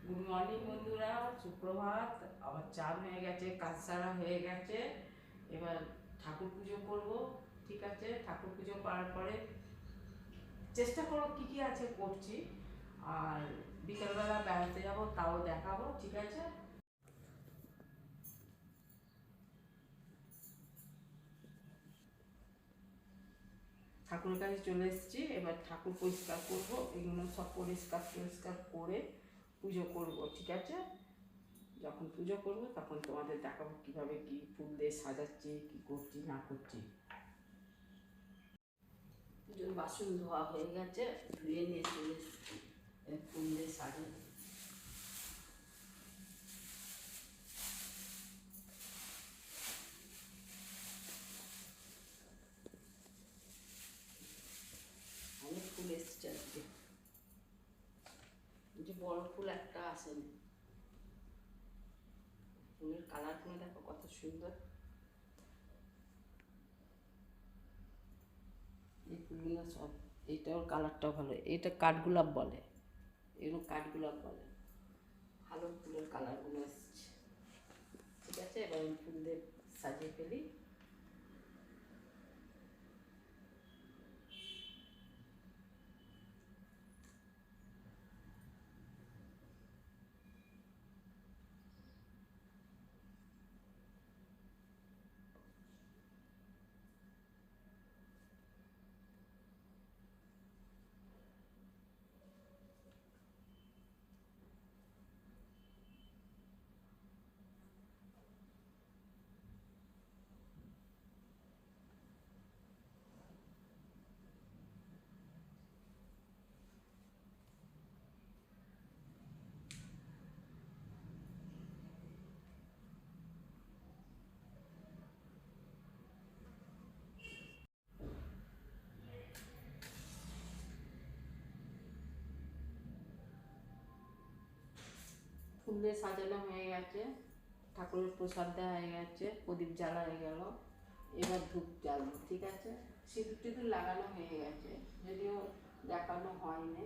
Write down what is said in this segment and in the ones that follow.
Good morning বন্ধুরা, সুপ্রভাত। আবার চান হয়ে গেছে, কাজ সারা হয়ে গেছে। এবার ঠাকুর পুজো করব। ঠিক আছে, ঠাকুর পুজো করার পরে চেষ্টা করো কী কী আছে করছি। আর বিকেলবেলা বেড়াতে যাব, তাও দেখাবো। ঠিক আছে, ঠাকুরের কাছে চলে এসেছি। এবার ঠাকুর পরিষ্কার করব, এগুলো সব পরিষ্কার করে পুজো করব। ঠিক আছে, যখন পুজো করব তখন তোমাদের দেখাবো কীভাবে কী ফুল দিয়ে সাজাচ্ছি, কী করছি না করছি। পুজোর বাসন ধোয়া হয়ে গেছে, ধুয়ে নিয়ে চলে এসেছি। ফুল দিয়ে সাজাবো। অনেক ফুল এসছে আজকে, যে বড় ফুল একটা আসেনি। ফুলের কালারগুলো দেখো কত সুন্দর। এই ফুলগুলো সব, এইটার কালারটাও ভালো। এটা কাঠগোলাপ বলে, এগুলো কাঠগোলাপ বলে। ভালো ফুলের কালারগুলো এসছে। ঠিক আছে, এবার আমি ফুল দিয়ে সাজিয়ে ফেলি। ফুল দিয়ে সাজানো হয়ে গেছে, ঠাকুরের প্রসাদ দেওয়া হয়ে গেছে, প্রদীপ জ্বালা হয়ে গেল। এবার ধূপ জ্বালবো। ঠিক আছে, সিঁদুর টিঁদুর লাগানো হয়ে গেছে, যদিও দেখানো হয়নি।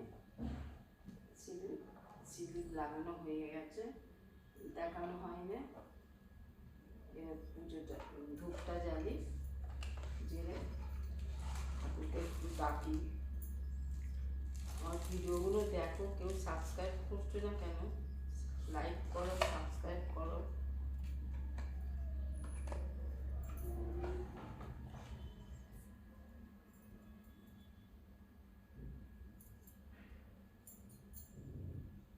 সিঁদুর সিঁদুর লাগানো হয়ে গেছে, দেখানো হয়নি। এবার পুজোটা, ধূপটা জ্বালি, জেলে ঠাকুরকে একটু ডাকি। আমার ভিডিওগুলো দেখো, কেউ সাবস্ক্রাইব করছো না কেন? লাইক করো,